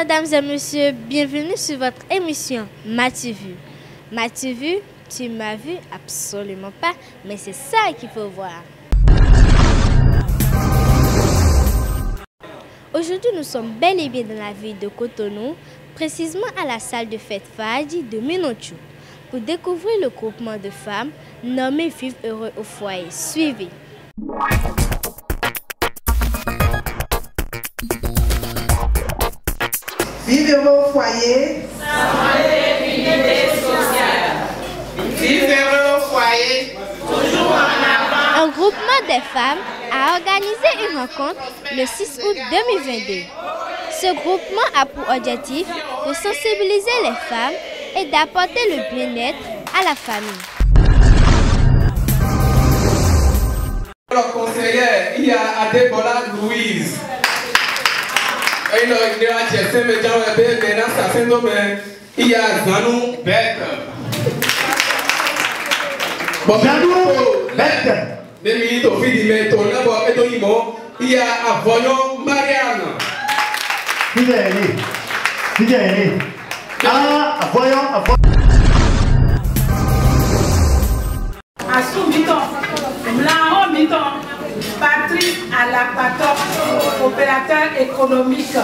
mesdames et messieurs, bienvenue sur votre émission M'as-tu vu? M'as-tu vu? Tu m'as vu? Absolument pas, mais c'est ça qu'il faut voir. Aujourd'hui, nous sommes bel et bien dans la ville de Cotonou, précisément à la salle de fête Fadi de Minotchou, pour découvrir le groupement de femmes nommé Vivre heureux au foyer. Suivez. Vivre heureux au foyer. Vivre heureux au foyer. Toujours en avant. Un groupement des femmes a organisé une rencontre le 6 août 2022. Ce groupement a pour objectif de sensibiliser les femmes et d'apporter le bien-être à la famille. Le conseiller, il y a Adebola Louise. Il y a Zanou Bête. Il y a Avoyon Marianne. Assou Miton, Mlao Miton, Patrick Alapato, opérateur économique.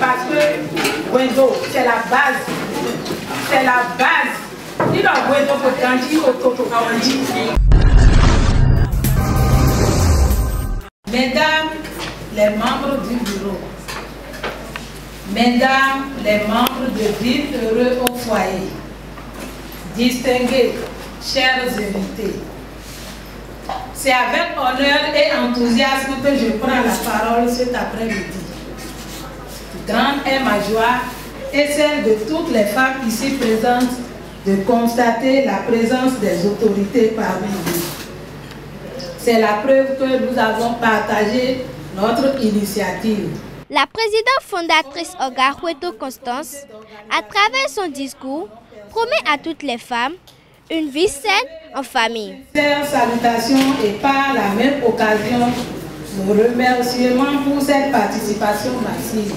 Parce que Gwendo, c'est la base. C'est la base. Il a Gwendo pour grandir au Toto Kawandi. Mesdames les membres du bureau, mesdames les membres de Vivre heureux au foyer, distingués, chers invités, c'est avec honneur et enthousiasme que je prends la parole cet après-midi. Grande est ma joie et celle de toutes les femmes ici présentes de constater la présence des autorités parmi nous. C'est la preuve que nous avons partagé notre initiative. La présidente fondatrice Olga Hueto Constance, à travers son discours, promet à toutes les femmes une vie saine en famille. Salutations et par la même occasion, nos remerciements pour cette participation massive.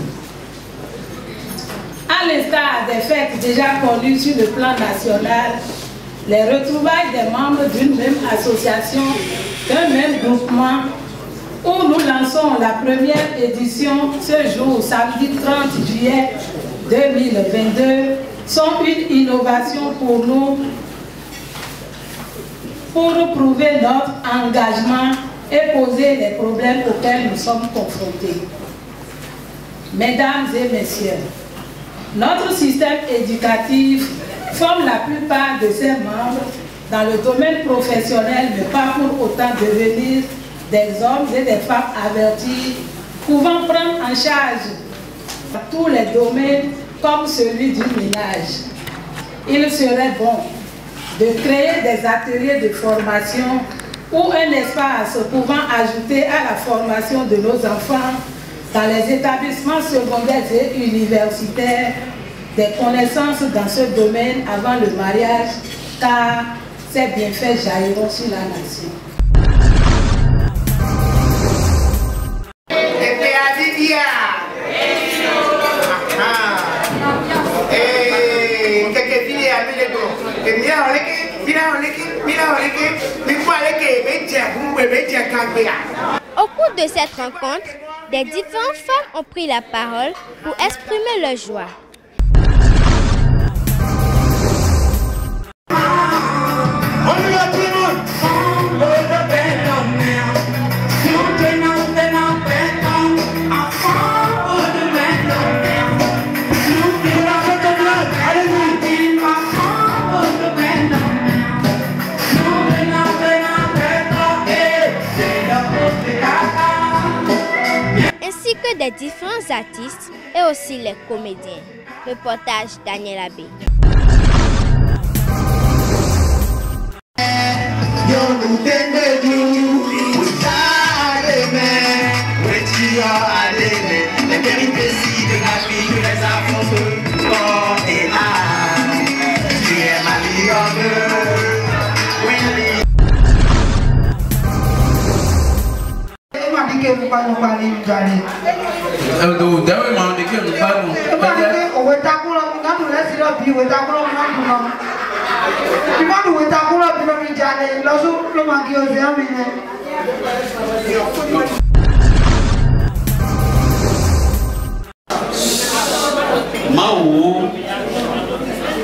À l'instar des fêtes déjà connues sur le plan national, les retrouvailles des membres d'une même association, d'un même groupement, où nous lançons la première édition ce jour, samedi 30 juillet 2022, sont une innovation pour nous, pour prouver notre engagement et poser les problèmes auxquels nous sommes confrontés. Mesdames et messieurs, notre système éducatif forme la plupart de ses membres dans le domaine professionnel, mais pas pour autant devenir des hommes et des femmes avertis, pouvant prendre en charge tous les domaines comme celui du ménage. Il serait bon de créer des ateliers de formation ou un espace pouvant ajouter à la formation de nos enfants dans les établissements secondaires et universitaires des connaissances dans ce domaine avant le mariage, car ces bienfaits jailliront sur la nation. Au cours de cette rencontre, des différentes femmes ont pris la parole pour exprimer leur joie. Ainsi que des différents artistes et aussi les comédiens. Reportage Daniel Abbé. les affronts de corps et âme. Tu es ma ligne. Mau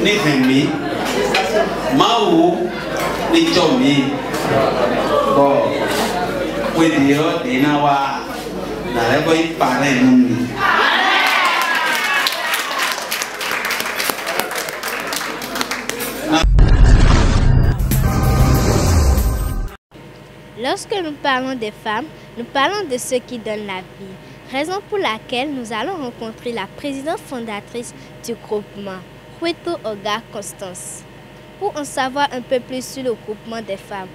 ni femi, mau ni chomi, bo, wedio dinawa, na lebo ipare numi. Lorsque nous parlons des femmes, nous parlons de ceux qui donnent la vie. Raison pour laquelle nous allons rencontrer la présidente fondatrice du groupement, Hueto Oga Constance, pour en savoir un peu plus sur le groupement des femmes.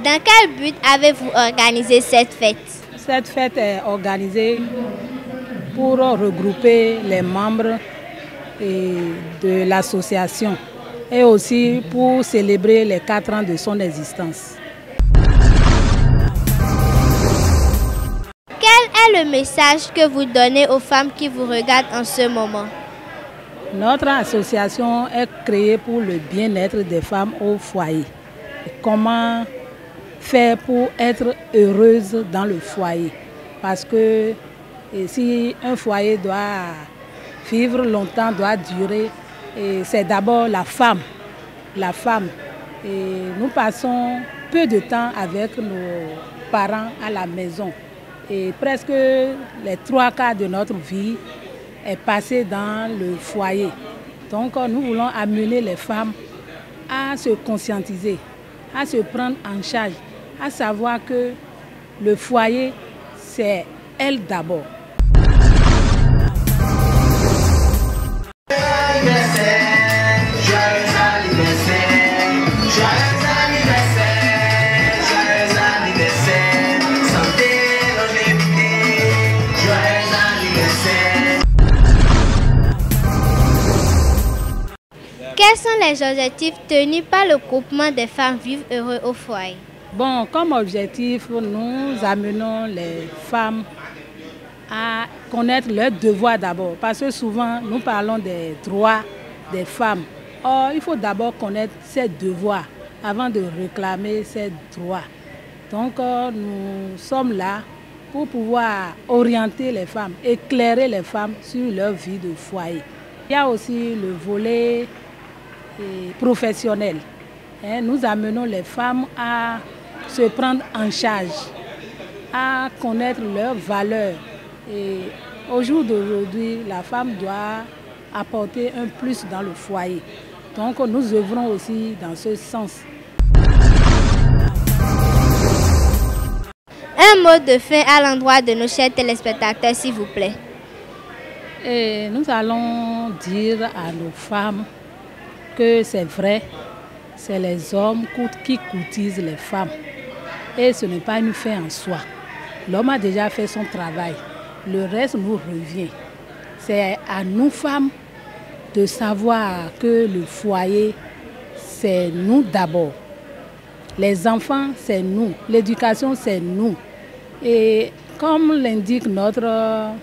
Dans quel but avez-vous organisé cette fête? Cette fête est organisée pour regrouper les membres de l'association et aussi pour célébrer les 4 ans de son existence. Quel est le message que vous donnez aux femmes qui vous regardent en ce moment? Notre association est créée pour le bien-être des femmes au foyer. Comment faire pour être heureuse dans le foyer? Parce que si un foyer doit vivre longtemps, doit durer, c'est d'abord la femme. La femme. Et nous passons peu de temps avec nos parents à la maison. Et presque les 3/4 de notre vie est passé dans le foyer. Donc nous voulons amener les femmes à se conscientiser, à se prendre en charge, à savoir que le foyer, c'est elle d'abord. Quels sont les objectifs tenus par le groupement des femmes Vivre Heureux au foyer? Bon, comme objectif, nous amenons les femmes à connaître leurs devoirs d'abord. Parce que souvent, nous parlons des droits des femmes. Or, il faut d'abord connaître ses devoirs avant de réclamer ses droits. Donc, nous sommes là pour pouvoir orienter les femmes, éclairer les femmes sur leur vie de foyer. Il y a aussi le volet professionnel. Nous amenons les femmes à se prendre en charge, à connaître leurs valeurs. Et au jour d'aujourd'hui, la femme doit apporter un plus dans le foyer. Donc nous œuvrons aussi dans ce sens. Un mot de fin à l'endroit de nos chers téléspectateurs, s'il vous plaît. Et nous allons dire à nos femmes que c'est vrai, c'est les hommes qui courtisent les femmes. Et ce n'est pas une fin en soi. L'homme a déjà fait son travail. Le reste nous revient. C'est à nous femmes de savoir que le foyer, c'est nous d'abord. Les enfants, c'est nous. L'éducation, c'est nous. Et comme l'indique notre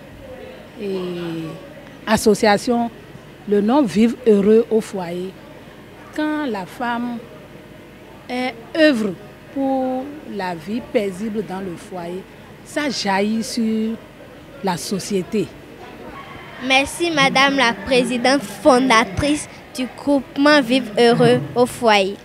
association, le nom Vivre Heureux au foyer, quand la femme œuvre pour la vie paisible dans le foyer, ça jaillit sur la société. Merci Madame la Présidente fondatrice du groupement Vivre Heureux au foyer.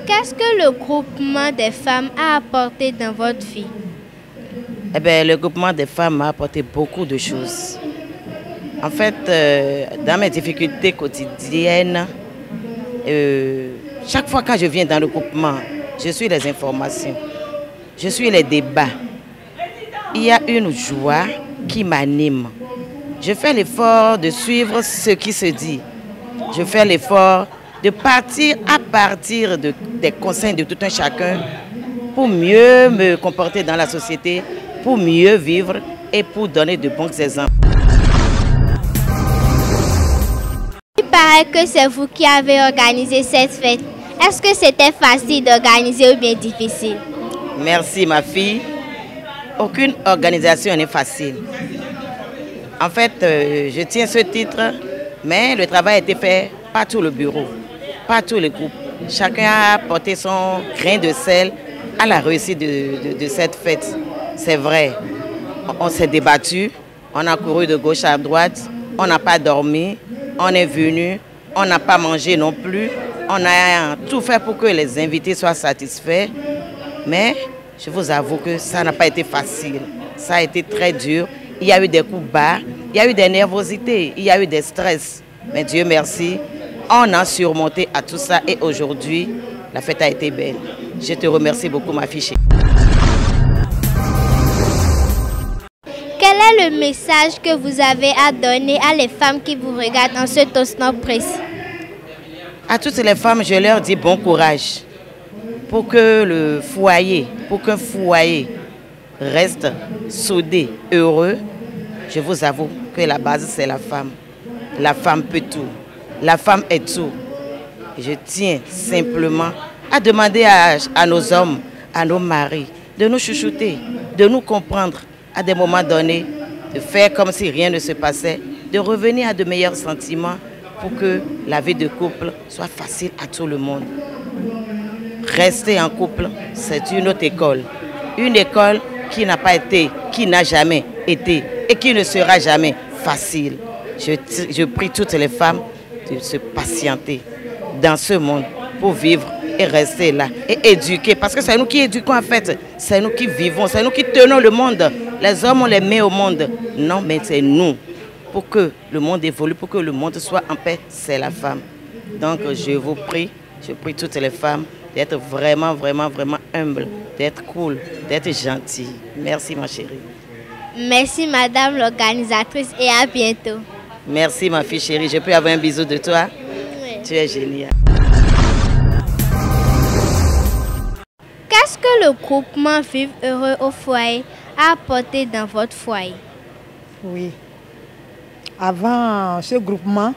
Qu'est-ce que le groupement des femmes a apporté dans votre vie? Eh bien, le groupement des femmes m'a apporté beaucoup de choses. En fait, dans mes difficultés quotidiennes, chaque fois que je viens dans le groupement, je suis les informations, je suis les débats. Il y a une joie qui m'anime. Je fais l'effort de suivre ce qui se dit. Je fais l'effort de partir à partir des conseils de tout un chacun pour mieux me comporter dans la société, pour mieux vivre et pour donner de bons exemples. Il paraît que c'est vous qui avez organisé cette fête. Est-ce que c'était facile d'organiser ou bien difficile? Merci ma fille. Aucune organisation n'est facile. En fait, je tiens ce titre, mais le travail a été fait par tout le bureau, par tous les groupes. Chacun a apporté son grain de sel à la réussite de cette fête. C'est vrai, on s'est débattu, on a couru de gauche à droite, on n'a pas dormi, on est venu, on n'a pas mangé non plus. On a tout fait pour que les invités soient satisfaits, mais je vous avoue que ça n'a pas été facile. Ça a été très dur. Il y a eu des coups bas, il y a eu des nervosités, il y a eu des stress. Mais Dieu merci, on a surmonté à tout ça et aujourd'hui, la fête a été belle. Je te remercie beaucoup, ma fille. Quel est le message que vous avez à donner à les femmes qui vous regardent en ce instant précis? À toutes les femmes, je leur dis bon courage pour que le foyer, pour qu'un foyer reste soudé, heureux. Je vous avoue que la base, c'est la femme. La femme peut tout. La femme est tout. Je tiens simplement à demander à nos hommes, à nos maris, de nous chouchouter, de nous comprendre à des moments donnés, de faire comme si rien ne se passait, de revenir à de meilleurs sentiments pour que la vie de couple soit facile à tout le monde. Rester en couple, c'est une autre école. Une école qui n'a pas été, qui n'a jamais été et qui ne sera jamais facile. Je prie toutes les femmes de se patienter dans ce monde pour vivre et rester là et éduquer. Parce que c'est nous qui éduquons en fait. C'est nous qui vivons, c'est nous qui tenons le monde. Les hommes, on les met au monde. Non, mais c'est nous. Pour que le monde évolue, pour que le monde soit en paix, c'est la femme. Donc je vous prie, je prie toutes les femmes d'être vraiment, vraiment, vraiment humbles, d'être cool, d'être gentilles. Merci ma chérie. Merci madame l'organisatrice et à bientôt. Merci ma fille chérie, je peux avoir un bisou de toi? Oui. Tu es géniale. Qu'est-ce que le groupement Vivre Heureux au foyer a apporté dans votre foyer? Oui. Avant ce groupement,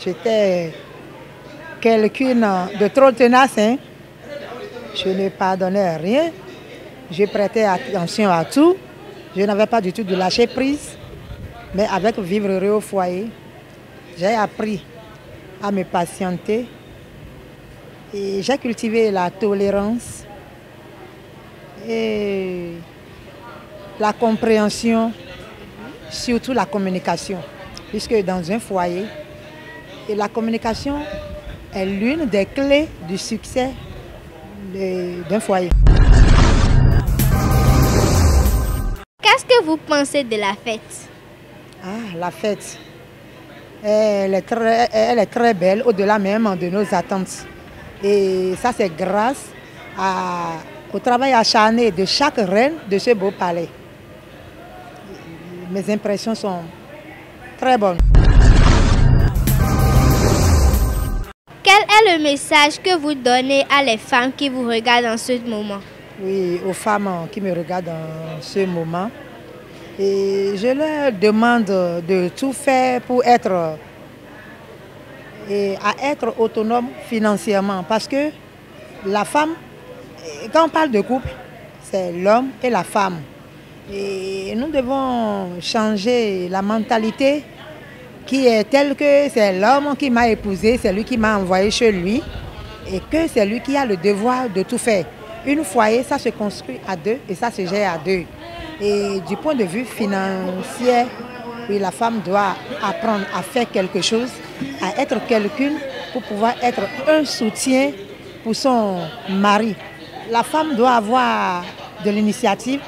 j'étais quelqu'une de trop tenace. Je ne pardonnais rien. Je prêtais attention à tout. Je n'avais pas du tout de lâcher prise. Mais avec Vivre Heureux au foyer, j'ai appris à me patienter. Et j'ai cultivé la tolérance et la compréhension, surtout la communication. Puisque dans un foyer, et la communication est l'une des clés du succès d'un foyer. Qu'est-ce que vous pensez de la fête? Ah, la fête, elle est très belle, au-delà même de nos attentes. Et ça, c'est grâce au travail acharné de chaque reine de ce beau palais. Mes impressions sont très bonnes. Quel est le message que vous donnez à les femmes qui vous regardent en ce moment? Oui, aux femmes qui me regardent en ce moment. Et je leur demande de tout faire pour être autonome financièrement. Parce que la femme, quand on parle de couple, c'est l'homme et la femme. Et nous devons changer la mentalité qui est telle que c'est l'homme qui m'a épousée, c'est lui qui m'a envoyé chez lui et que c'est lui qui a le devoir de tout faire. Une foyer, ça se construit à deux et ça se gère à deux. Et du point de vue financier, oui, la femme doit apprendre à faire quelque chose, à être quelqu'une pour pouvoir être un soutien pour son mari. La femme doit avoir de l'initiative.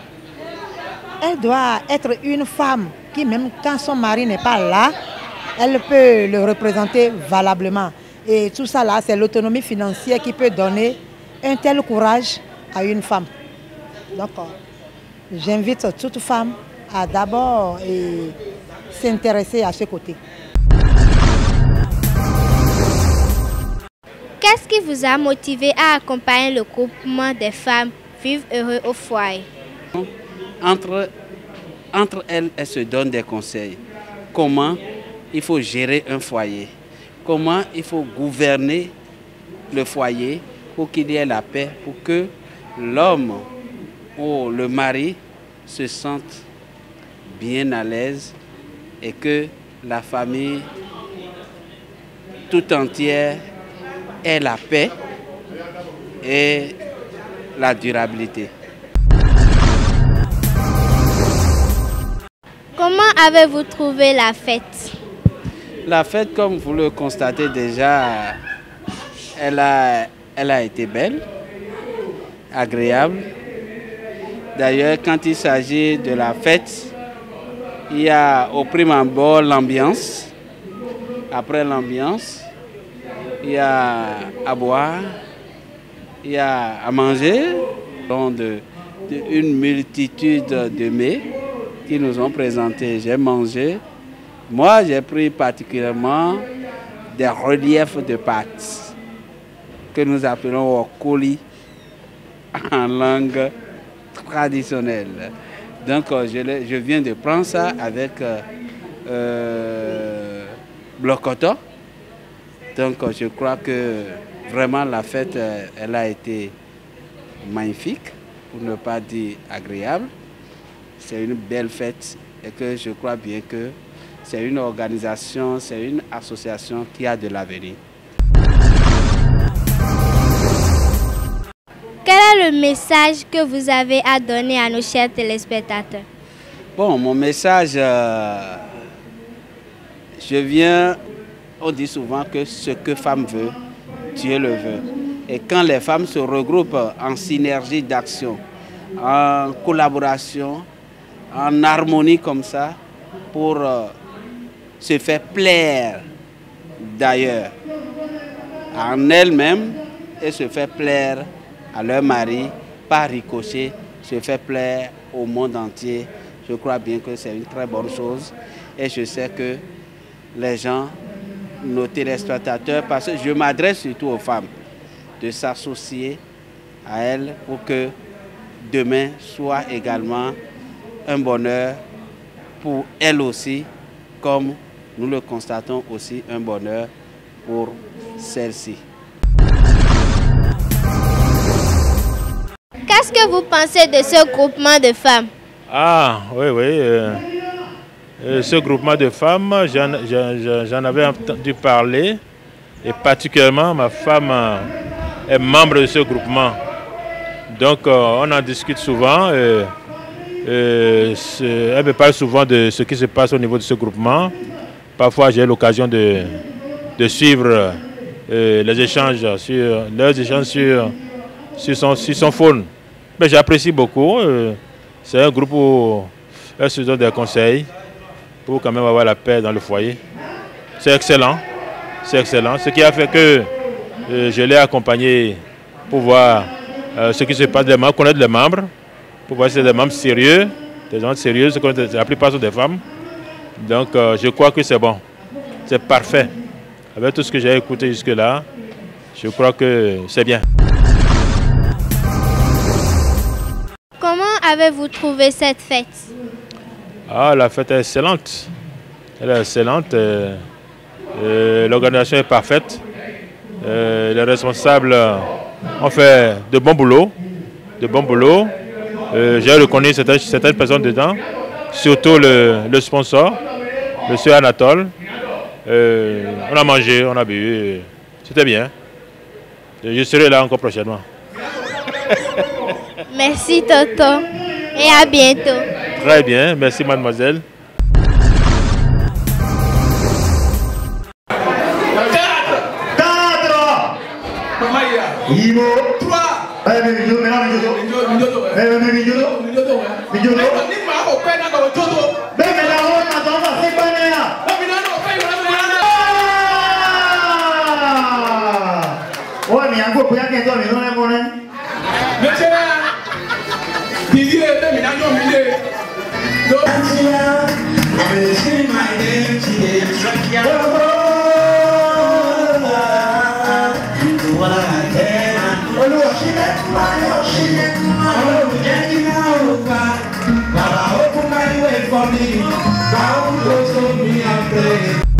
Elle doit être une femme qui, même quand son mari n'est pas là, elle peut le représenter valablement. Et tout ça là, c'est l'autonomie financière qui peut donner un tel courage à une femme. Donc, j'invite toute femme à d'abord s'intéresser à ce côté. qui vous a motivé à accompagner le groupement des femmes Vivre heureux au foyer? Entre elles, elles se donnent des conseils. Comment il faut gérer un foyer? Comment il faut gouverner le foyer pour qu'il y ait la paix, pour que l'homme ou le mari se sente bien à l'aise et que la famille tout entière ait la paix et la durabilité. Comment avez-vous trouvé la fête? La fête, comme vous le constatez déjà, elle a été belle, agréable. D'ailleurs, quand il s'agit de la fête, il y a au prime abord l'ambiance. Après l'ambiance, il y a à boire, il y a à manger. Donc une multitude de mets qui nous ont présentés. J'ai mangé. Moi, j'ai pris particulièrement des reliefs de pâtes que nous appelons okoli en langue traditionnelle. Donc, je viens de prendre ça avec blocoto. Donc, je crois que vraiment la fête, elle a été magnifique, pour ne pas dire agréable. C'est une belle fête et que je crois bien que c'est une organisation, c'est une association qui a de l'avenir. Quel est le message que vous avez à donner à nos chers téléspectateurs? Bon, mon message, on dit souvent que ce que femme veut, Dieu le veut. Et quand les femmes se regroupent en synergie d'action, en collaboration, en harmonie comme ça, pour se faire plaire d'ailleurs en elles-mêmes et se faire plaire à leur mari, par ricochet, se faire plaire au monde entier. Je crois bien que c'est une très bonne chose et je sais que les gens, nos téléspectateurs, parce que je m'adresse surtout aux femmes, de s'associer à elles pour que demain soit également un bonheur pour elles aussi, comme nous le constatons aussi un bonheur pour celles-ci. Qu'est-ce que vous pensez de ce groupement de femmes? Ah, oui. Ce groupement de femmes, j'en avais entendu parler. Et particulièrement, ma femme est membre de ce groupement. Donc, on en discute souvent. Elle me parle souvent de ce qui se passe au niveau de ce groupement. Parfois, j'ai l'occasion de suivre les échanges sur son phone. Mais j'apprécie beaucoup. C'est un groupe où elle se donne des conseils pour quand même avoir la paix dans le foyer. C'est excellent. C'est excellent. Ce qui a fait que je l'ai accompagné pour voir ce qui se passe, connaître les membres, pour voir si c'est des membres sérieux, des gens sérieux, la plupart sont des femmes. Donc je crois que c'est bon. C'est parfait. Avec tout ce que j'ai écouté jusque-là, je crois que c'est bien. Comment avez-vous trouvé cette fête? Ah, la fête est excellente. Elle est excellente. L'organisation est parfaite. Les responsables ont fait de bon boulot. J'ai reconnu certaines personnes dedans, surtout le sponsor, M. Anatole. On a mangé, on a bu. C'était bien. Je serai là encore prochainement. Merci Toto et à bientôt. Très bien, merci mademoiselle. 我。for me. Now go to me and pray.